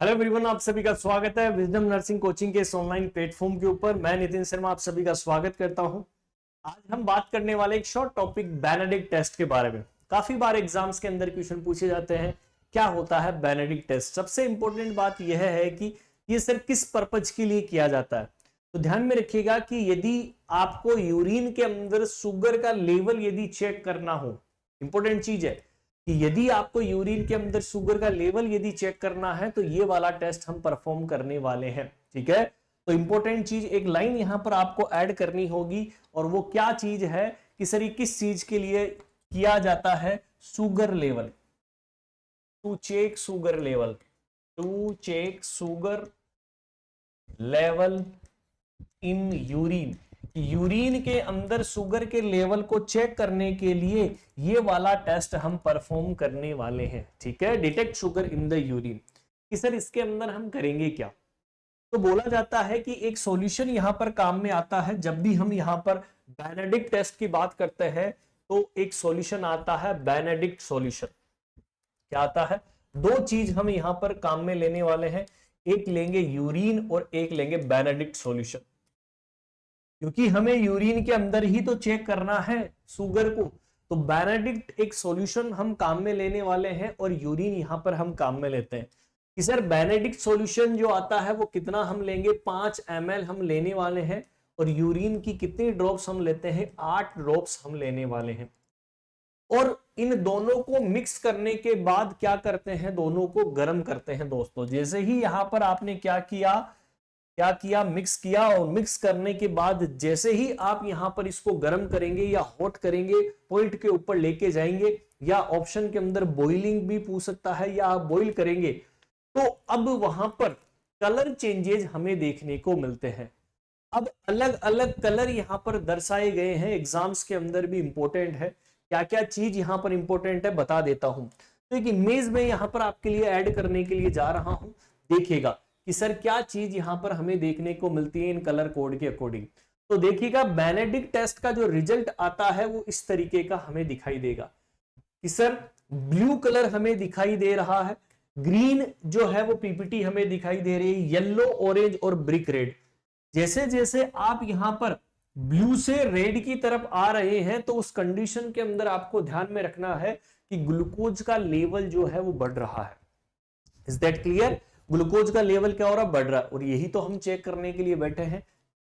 Hello everyone, आप सभी का स्वागत है विजडम नर्सिंग कोचिंग के इस ऑनलाइन प्लेटफॉर्म के ऊपर। मैं नितिन शर्मा आप सभी का स्वागत करता हूं। आज हम बात करने वाले एक शॉर्ट टॉपिक बेनेडिक्ट टेस्ट के बारे में। काफी बार एग्जाम्स के अंदर क्वेश्चन पूछे जाते हैं, क्या होता है बेनेडिक्ट टेस्ट। सबसे इंपॉर्टेंट बात यह है कि ये सिर्फ किस पर्पज के लिए किया जाता है। तो ध्यान में रखिएगा कि यदि आपको यूरिन के अंदर शुगर का लेवल यदि चेक करना हो, इंपॉर्टेंट चीज है कि यदि आपको यूरिन के अंदर शुगर का लेवल यदि चेक करना है तो ये वाला टेस्ट हम परफॉर्म करने वाले हैं। ठीक है, तो इंपॉर्टेंट चीज एक लाइन यहां पर आपको ऐड करनी होगी, और वो क्या चीज है कि सर ये किस चीज के लिए किया जाता है। Sugar level, to check sugar level, to check sugar level in urine. Urine के अंदर शुगर के लेवल को चेक करने के लिए ये वाला टेस्ट हम परफॉर्म करने वाले हैं। ठीक है, detect sugar in the urine. कि सर इसके अंदर हम करेंगे क्या। तो बोला जाता है कि एक सॉल्यूशन यहां पर काम में आता है। जब भी हम यहां पर बेनेडिक्ट टेस्ट की बात करते हैं तो एक सॉल्यूशन आता है बेनेडिक्ट सॉल्यूशन। क्या आता है, दो चीज हम यहां पर काम में लेने वाले हैं, एक लेंगे यूरिन और एक लेंगे बेनेडिक्ट सॉल्यूशन। क्योंकि हमें यूरिन के अंदर ही तो चेक करना है शुगर को, तो बेनेडिक्ट एक सॉल्यूशन हम काम में लेने वाले हैं और यूरिन यहां पर हम काम में लेते हैं। कि सर बेनेडिक्ट सॉल्यूशन जो आता है वो कितना हम लेंगे, 5 ml हम लेने वाले हैं, और यूरिन की कितनी ड्रॉप्स हम लेते हैं, 8 ड्रॉप्स हम लेने वाले हैं। और इन दोनों को मिक्स करने के बाद क्या करते हैं, दोनों को गर्म करते हैं। दोस्तों जैसे ही यहां पर आपने क्या किया, मिक्स किया, और मिक्स करने के बाद जैसे ही आप यहां पर इसको गर्म करेंगे या हॉट करेंगे, पॉइंट के ऊपर लेके जाएंगे, या ऑप्शन के अंदर बॉइलिंग भी पूछ सकता है, या आप बॉइल करेंगे, तो अब वहां पर कलर चेंजेस हमें देखने को मिलते हैं। अब अलग अलग कलर यहां पर दर्शाए गए हैं, एग्जाम्स के अंदर भी इंपॉर्टेंट है। क्या क्या चीज यहां पर इंपॉर्टेंट है बता देता हूं। तो एक इमेज में यहां पर आपके लिए ऐड करने के लिए जा रहा हूं, देखिएगा कि सर क्या चीज यहां पर हमें देखने को मिलती है इन कलर कोड के अकॉर्डिंग। तो देखिएगा बेनेडिक्ट टेस्ट का जो रिजल्ट आता है वो इस तरीके का हमें दिखाई देगा कि सर ब्लू कलर हमें दिखाई दे रहा है, ग्रीन जो है वो पीपीटी हमें दिखाई दे रही है, येलो, ऑरेंज और ब्रिक रेड। जैसे जैसे आप यहां पर ब्लू से रेड की तरफ आ रहे हैं तो उस कंडीशन के अंदर आपको ध्यान में रखना है कि ग्लूकोज का लेवल जो है वो बढ़ रहा है। इज दैट क्लियर, ग्लूकोज का लेवल क्या हो रहा है, बढ़ रहा है, और यही तो हम चेक करने के लिए बैठे हैं।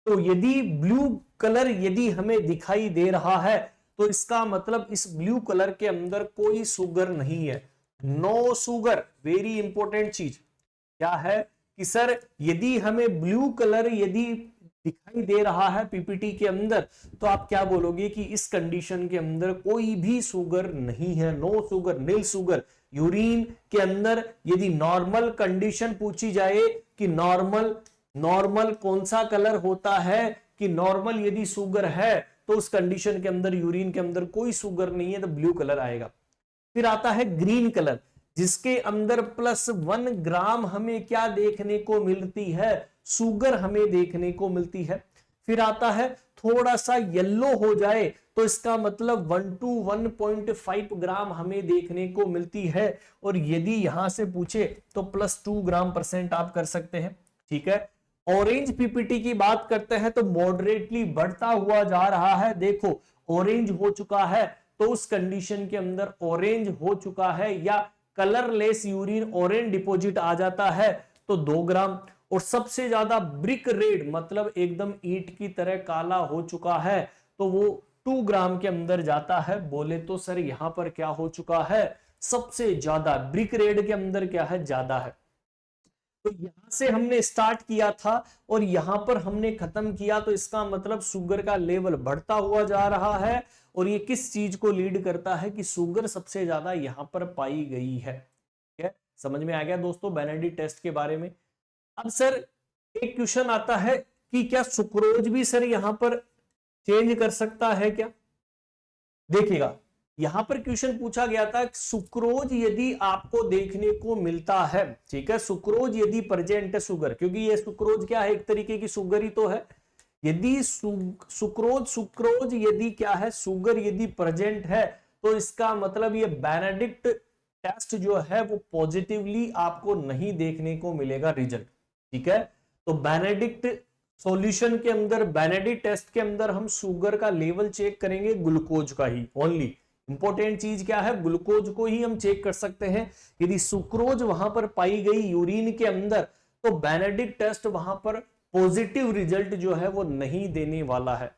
तो यदि ब्लू कलर यदि हमें दिखाई दे रहा है तो इसका मतलब इस ब्लू कलर के अंदर कोई शुगर नहीं है, नो शुगर। वेरी इंपॉर्टेंट चीज क्या है कि सर यदि हमें ब्लू कलर यदि दिखाई दे रहा है पीपीटी के अंदर, तो आप क्या बोलोगे कि इस कंडीशन के अंदर कोई भी शुगर नहीं है, नो शुगर, नील शुगर। यूरिन के अंदर यदि नॉर्मल कंडीशन पूछी जाए कि नॉर्मल कौन सा कलर होता है, कि नॉर्मल यदि शुगर है तो उस कंडीशन के अंदर यूरिन के अंदर कोई शुगर नहीं है तो ब्लू कलर आएगा। फिर आता है ग्रीन कलर, जिसके अंदर +1 ग्राम हमें क्या देखने को मिलती है, शुगर हमें देखने को मिलती है। फिर आता है थोड़ा सा येलो हो जाए तो इसका मतलब 1 to 1.5 ग्राम हमें देखने को मिलती है, और यदि यहां से पूछे तो +2 ग्राम % आप कर सकते हैं। ठीक है, ऑरेंज पीपीटी की बात करते हैं तो मॉडरेटली बढ़ता हुआ जा रहा है। देखो ऑरेंज हो चुका है, तो उस कंडीशन के अंदर ऑरेंज हो चुका है या कलरलेस यूरिन ऑरेंज डिपॉजिट आ जाता है तो 2 ग्राम। और सबसे ज्यादा ब्रिक रेड मतलब एकदम ईंट की तरह काला हो चुका है तो वो 2 ग्राम के अंदर जाता है। बोले तो सर यहां पर क्या हो चुका है, सबसे ज्यादा ब्रिक रेड के अंदर क्या है, ज्यादा है। तो यहां से हमने स्टार्ट किया था और यहां पर हमने खत्म किया, तो इसका मतलब शुगर का लेवल बढ़ता हुआ जा रहा है। और ये किस चीज को लीड करता है कि शुगर सबसे ज्यादा यहां पर पाई गई है। ठीक है, समझ में आ गया दोस्तों बेनेडिक्ट टेस्ट के बारे में। अब सर एक क्वेश्चन आता है कि क्या सुक्रोज भी सर यहां पर चेंज कर सकता है क्या। देखिएगा यहां पर क्वेश्चन पूछा गया था, सुक्रोज यदि आपको देखने को मिलता है, ठीक है, सुक्रोज यदि प्रेजेंट है शुगर, क्योंकि ये सुक्रोज क्या है, एक तरीके की शुगर ही तो है। यदि सुक्रोज यदि क्या है, शुगर यदि प्रेजेंट है, तो इसका मतलब ये बेनेडिक्ट टेस्ट जो है वो पॉजिटिवली आपको नहीं देखने को मिलेगा रिजल्ट, ठीक है। तो बेनेडिक्ट सॉल्यूशन के अंदर, बेनेडिक्ट टेस्ट के अंदर हम शुगर का लेवल चेक करेंगे ग्लूकोज का ही ओनली। इंपॉर्टेंट चीज क्या है, ग्लूकोज को ही हम चेक कर सकते हैं। यदि सुक्रोज वहां पर पाई गई यूरिन के अंदर, तो बेनेडिक्ट टेस्ट वहां पर पॉजिटिव रिजल्ट जो है वो नहीं देने वाला है।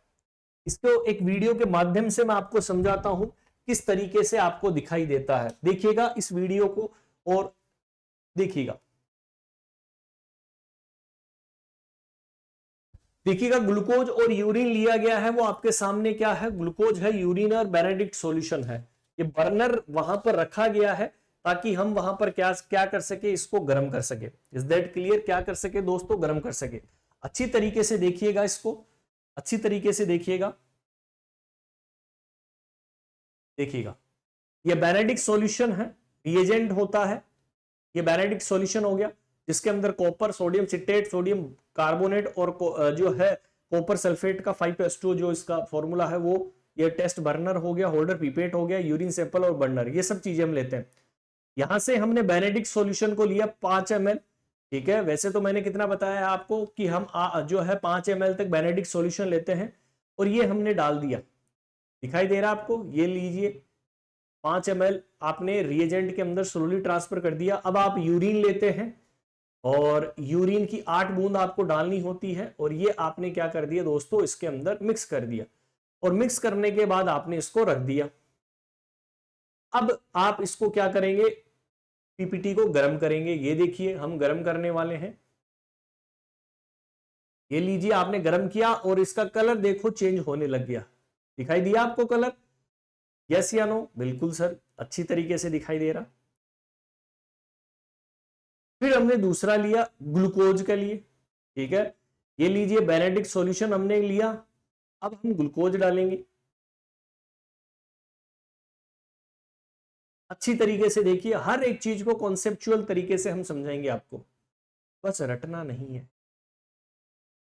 इसको एक वीडियो के माध्यम से मैं आपको समझाता हूं किस तरीके से आपको दिखाई देता है। देखिएगा इस वीडियो को और देखिएगा, देखिएगा ग्लूकोज और यूरिन लिया गया है, वो आपके सामने क्या है, ग्लूकोज है, यूरिन और बेनेडिक्ट सॉल्यूशन है। ये बर्नर वहां पर रखा गया है ताकि हम वहां पर क्या क्या कर सके, इसको गर्म कर सके। Is that clear? क्या कर सके दोस्तों, गर्म कर सके। अच्छी तरीके से देखिएगा, इसको अच्छी तरीके से देखिएगा, देखिएगा ये बेनेडिक्ट सॉल्यूशन है, रिएजेंट होता है। ये बेनेडिक्ट सॉल्यूशन हो गया जिसके अंदर copper, sodium citrate, sodium carbonate और जो है कॉपर सल्फेट का 5s2 जो इसका फॉर्मूला है वो। ये टेस्ट बर्नर हो गया, होल्डर पिपेट हो गया, यूरिन सैंपल और बर्नर, ये सब चीजें हम लेते हैं। यहां से हमने बेनेडिक्ट सॉल्यूशन को लिया 5 ml, ठीक है। वैसे तो मैंने कितना बताया आपको कि हम जो है 5 ml तक बेनेडिक्ट सॉल्यूशन लेते हैं, और ये हमने डाल दिया, दिखाई दे रहा है आपको, ये लीजिए 5 ml आपने रिएजेंट के अंदर स्लोली ट्रांसफर कर दिया। अब आप यूरिन लेते हैं और यूरिन की 8 बूंद आपको डालनी होती है, और ये आपने क्या कर दिया दोस्तों, इसके अंदर मिक्स कर दिया, और मिक्स करने के बाद आपने इसको रख दिया। अब आप इसको क्या करेंगे, पीपीटी को गर्म करेंगे। ये देखिए हम गर्म करने वाले हैं, ये लीजिए आपने गर्म किया और इसका कलर देखो चेंज होने लग गया। दिखाई दिया आपको कलर? यस या नो? बिल्कुल सर, अच्छी तरीके से दिखाई दे रहा। फिर हमने दूसरा लिया ग्लूकोज के लिए, ठीक है। ये लीजिए बेनेडिक्ट सॉल्यूशन हमने लिया, अब हम ग्लूकोज डालेंगे। अच्छी तरीके से देखिए, हर एक चीज को कॉन्सेप्चुअल तरीके से हम समझाएंगे आपको, बस रटना नहीं है।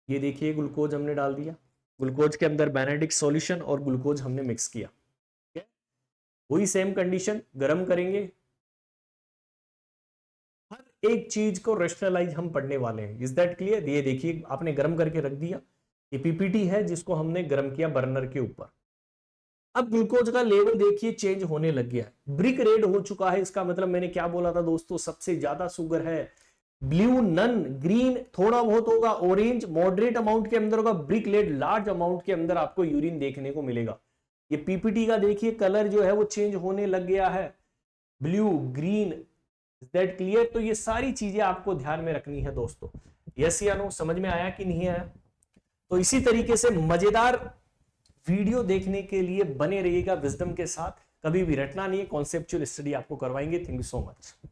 ये देखिए ग्लूकोज हमने डाल दिया, ग्लूकोज के अंदर बेनेडिक्ट सॉल्यूशन और ग्लूकोज हमने मिक्स किया, ठीक है। वही सेम कंडीशन, गर्म करेंगे। हर एक चीज को रेशनलाइज हम पढ़ने वाले हैं। Is that clear? ये देखिए आपने गर्म करके रख दिया, ये पीपीटी है जिसको हमने गर्म किया बर्नर के ऊपर। अब ग्लूकोज का लेवल देखिए चेंज होने लग गया, ब्रिक रेड हो चुका है। इसका मतलब मैंने क्या बोला था दोस्तों, सबसे ज्यादा शुगर है ब्लू, नन, ग्रीन, थोड़ा बहुत होगा, ऑरेंज मॉडरेट अमाउंट के अंदर होगा, ब्रिक रेड लार्ज अमाउंट के अंदर आपको यूरिन देखने को मिलेगा। ये पीपीटी का देखिए कलर जो है वो चेंज होने लग गया है, blue, green. Is that clear? तो ये सारी चीजें आपको ध्यान में रखनी है दोस्तों। यस या नो? समझ में आया कि नहीं आया? तो इसी तरीके से मजेदार वीडियो देखने के लिए बने रहिएगा विजडम के साथ, कभी भी रटना नहीं है, कॉन्सेप्चुअल स्टडी आपको करवाएंगे। Thank you so much.